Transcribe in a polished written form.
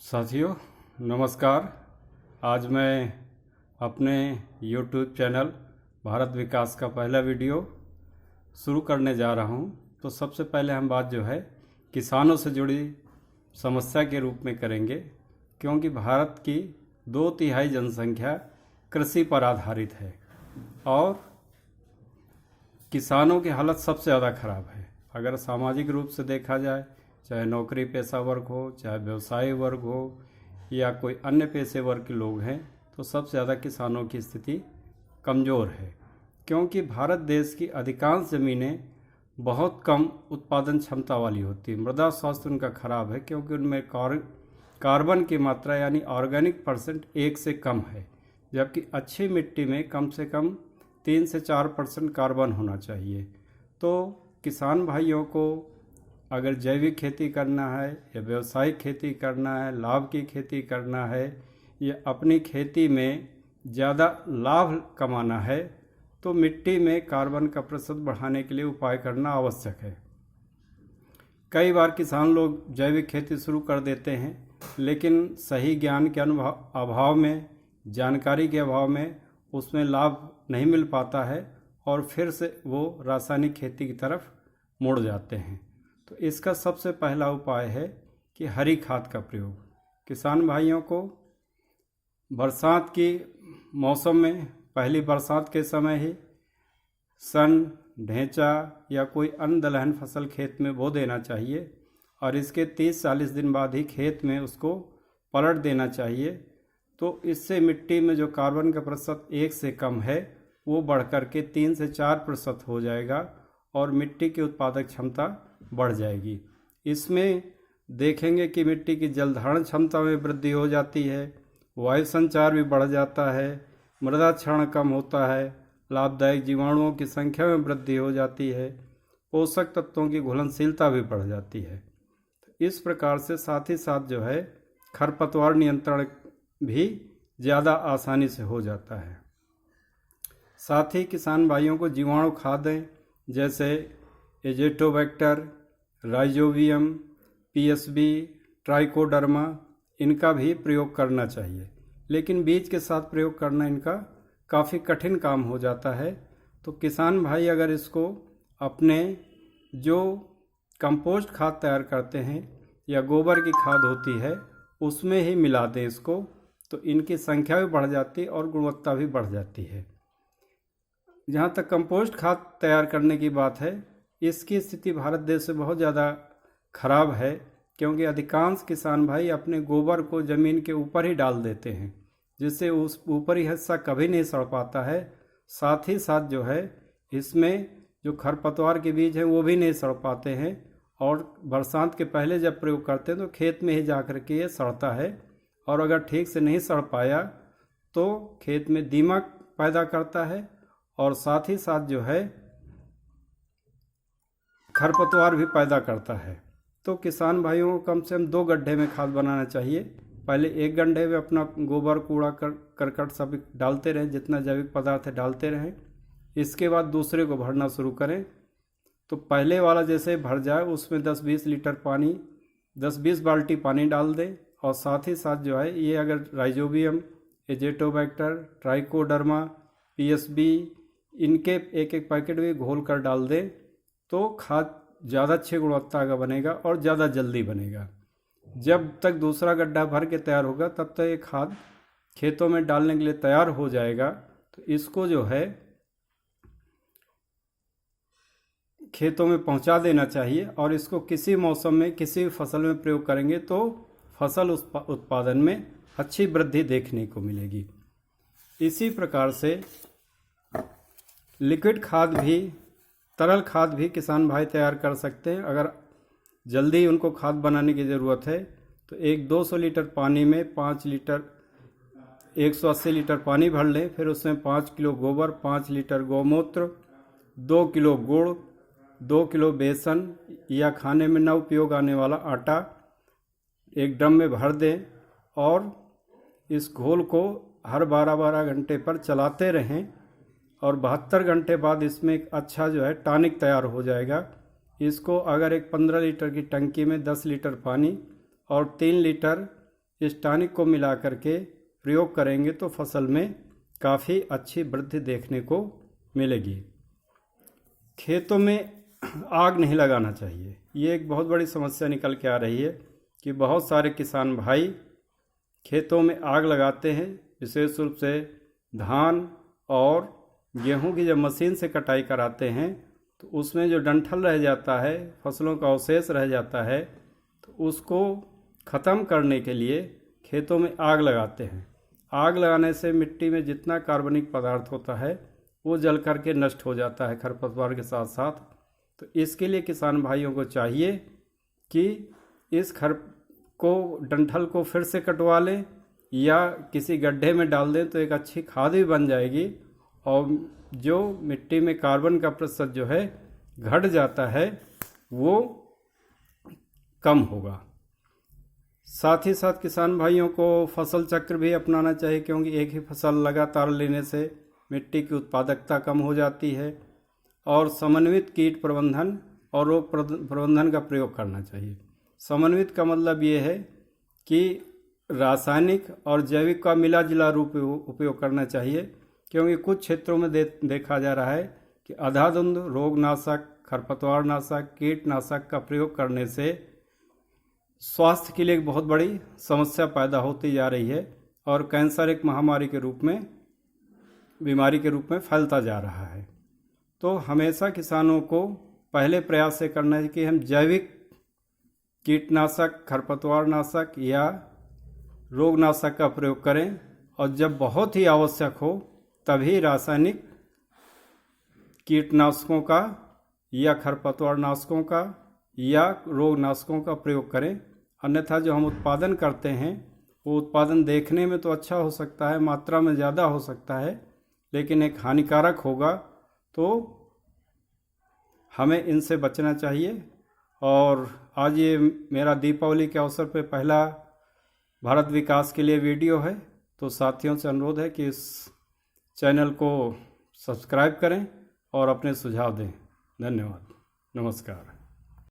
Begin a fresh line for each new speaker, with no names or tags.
साथियों नमस्कार। आज मैं अपने YouTube चैनल भारत विकास का पहला वीडियो शुरू करने जा रहा हूं। तो सबसे पहले हम बात जो है किसानों से जुड़ी समस्या के रूप में करेंगे, क्योंकि भारत की 2/3 जनसंख्या कृषि पर आधारित है और किसानों की हालत सबसे ज़्यादा खराब है। अगर सामाजिक रूप से देखा जाए, चाहे नौकरी पेशा वर्ग हो, चाहे व्यवसायी वर्ग हो या कोई अन्य पेशे वर्ग के लोग हैं, तो सबसे ज़्यादा किसानों की स्थिति कमज़ोर है। क्योंकि भारत देश की अधिकांश ज़मीनें बहुत कम उत्पादन क्षमता वाली होती है। मृदा स्वास्थ्य उनका खराब है, क्योंकि उनमें कार्बन की मात्रा यानी ऑर्गेनिक परसेंट 1 से कम है, जबकि अच्छी मिट्टी में कम से कम 3 से 4% कार्बन होना चाहिए। तो किसान भाइयों को अगर जैविक खेती करना है या व्यावसायिक खेती करना है, लाभ की खेती करना है या अपनी खेती में ज़्यादा लाभ कमाना है, तो मिट्टी में कार्बन का प्रतिशत बढ़ाने के लिए उपाय करना आवश्यक है। कई बार किसान लोग जैविक खेती शुरू कर देते हैं, लेकिन सही ज्ञान के अभाव में, जानकारी के अभाव में उसमें लाभ नहीं मिल पाता है और फिर से वो रासायनिक खेती की तरफ मुड़ जाते हैं। तो इसका सबसे पहला उपाय है कि हरी खाद का प्रयोग। किसान भाइयों को बरसात की मौसम में पहली बरसात के समय ही सन, ढेंचा या कोई अन्य दलहन फसल खेत में बो देना चाहिए और इसके 30-40 दिन बाद ही खेत में उसको पलट देना चाहिए। तो इससे मिट्टी में जो कार्बन का प्रतिशत 1 से कम है वो बढ़ कर के 3 से 4% हो जाएगा और मिट्टी की उत्पादक क्षमता बढ़ जाएगी। इसमें देखेंगे कि मिट्टी की जलधारण क्षमता में वृद्धि हो जाती है, वायु संचार भी बढ़ जाता है, मृदा क्षरण कम होता है, लाभदायक जीवाणुओं की संख्या में वृद्धि हो जाती है, पोषक तत्वों की घुलनशीलता भी बढ़ जाती है। इस प्रकार से साथ ही साथ जो है खरपतवार नियंत्रण भी ज़्यादा आसानी से हो जाता है। साथ ही किसान भाइयों को जीवाणु खादें जैसे एजेटोबैक्टर, राइजोबियम, पीएसबी, ट्राइकोडर्मा, इनका भी प्रयोग करना चाहिए, लेकिन बीज के साथ प्रयोग करना इनका काफ़ी कठिन काम हो जाता है। तो किसान भाई अगर इसको अपने जो कंपोस्ट खाद तैयार करते हैं या गोबर की खाद होती है उसमें ही मिला दें इसको, तो इनकी संख्या भी बढ़ जाती है और गुणवत्ता भी बढ़ जाती है। जहाँ तक कंपोस्ट खाद तैयार करने की बात है, इसकी स्थिति भारत देश से बहुत ज़्यादा खराब है, क्योंकि अधिकांश किसान भाई अपने गोबर को ज़मीन के ऊपर ही डाल देते हैं, जिससे उस ऊपरी हिस्सा कभी नहीं सड़ पाता है। साथ ही साथ जो है इसमें जो खरपतवार के बीज हैं वो भी नहीं सड़ पाते हैं और बरसात के पहले जब प्रयोग करते हैं तो खेत में ही जा कर के ये सड़ता है और अगर ठीक से नहीं सड़ पाया तो खेत में दीमक पैदा करता है और साथ ही साथ जो है खरपतवार भी पैदा करता है। तो किसान भाइयों को कम से कम 2 गड्ढे में खाद बनाना चाहिए। पहले एक गड्ढे में अपना गोबर कूड़ा करकट सब डालते रहें, जितना जैविक पदार्थ है डालते रहें। इसके बाद दूसरे को भरना शुरू करें। तो पहले वाला जैसे भर जाए उसमें 10-20 लीटर पानी, 10-20 बाल्टी पानी डाल दें और साथ ही साथ जो है ये अगर राइजोबियम, एजेटोबैक्टर, ट्राइकोडर्मा, पीएसबी इनके एक पैकेट भी घोल कर डाल दें तो खाद ज़्यादा अच्छी गुणवत्ता का बनेगा और ज़्यादा जल्दी बनेगा। जब तक दूसरा गड्ढा भर के तैयार होगा तब तक ये खाद खेतों में डालने के लिए तैयार हो जाएगा। तो इसको जो है खेतों में पहुंचा देना चाहिए और इसको किसी मौसम में किसी भी फसल में प्रयोग करेंगे तो फसल उत्पादन में अच्छी वृद्धि देखने को मिलेगी। इसी प्रकार से लिक्विड खाद भी, तरल खाद भी किसान भाई तैयार कर सकते हैं। अगर जल्दी उनको खाद बनाने की ज़रूरत है तो 200 लीटर पानी में 180 लीटर पानी भर लें, फिर उसमें 5 किलो गोबर, 5 लीटर गौमूत्र, 2 किलो गुड़, 2 किलो बेसन या खाने में न उपयोग आने वाला आटा एक ड्रम में भर दें और इस घोल को हर 12-12 घंटे पर चलाते रहें और 72 घंटे बाद इसमें एक अच्छा जो है टॉनिक तैयार हो जाएगा। इसको अगर एक 15 लीटर की टंकी में 10 लीटर पानी और 3 लीटर इस टॉनिक को मिला करके प्रयोग करेंगे तो फसल में काफ़ी अच्छी वृद्धि देखने को मिलेगी। खेतों में आग नहीं लगाना चाहिए। ये एक बहुत बड़ी समस्या निकल के आ रही है कि बहुत सारे किसान भाई खेतों में आग लगाते हैं, विशेष रूप से धान और गेहूं की जब मशीन से कटाई कराते हैं तो उसमें जो डंठल रह जाता है, फसलों का अवशेष रह जाता है, तो उसको ख़त्म करने के लिए खेतों में आग लगाते हैं। आग लगाने से मिट्टी में जितना कार्बनिक पदार्थ होता है वो जल करके नष्ट हो जाता है खरपतवार के साथ साथ। तो इसके लिए किसान भाइयों को चाहिए कि इस डंठल को फिर से कटवा लें या किसी गड्ढे में डाल दें तो एक अच्छी खाद भी बन जाएगी और जो मिट्टी में कार्बन का प्रतिशत जो है घट जाता है वो कम होगा। साथ ही साथ किसान भाइयों को फसल चक्र भी अपनाना चाहिए, क्योंकि एक ही फसल लगातार लेने से मिट्टी की उत्पादकता कम हो जाती है। और समन्वित कीट प्रबंधन और रोग प्रबंधन का प्रयोग करना चाहिए। समन्वित का मतलब ये है कि रासायनिक और जैविक का मिला जुला रूप उपयोग करना चाहिए, क्योंकि कुछ क्षेत्रों में देखा जा रहा है कि अंधाधुंध रोगनाशक, खरपतवारनाशक, कीटनाशक का प्रयोग करने से स्वास्थ्य के लिए एक बहुत बड़ी समस्या पैदा होती जा रही है और कैंसर एक महामारी के रूप में, बीमारी के रूप में फैलता जा रहा है। तो हमेशा किसानों को पहले प्रयास से करना है कि हम जैविक कीटनाशक, खरपतवारनाशक या रोगनाशक का प्रयोग करें और जब बहुत ही आवश्यक हो तभी रासायनिक कीटनाशकों का या खरपतवारनाशकों का या रोगनाशकों का प्रयोग करें। अन्यथा जो हम उत्पादन करते हैं वो उत्पादन देखने में तो अच्छा हो सकता है, मात्रा में ज़्यादा हो सकता है, लेकिन एक हानिकारक होगा। तो हमें इनसे बचना चाहिए। और आज ये मेरा दीपावली के अवसर पे पहला भारत विकास के लिए वीडियो है, तो साथियों से अनुरोध है कि इस चैनल को सब्सक्राइब करें और अपने सुझाव दें। धन्यवाद। नमस्कार।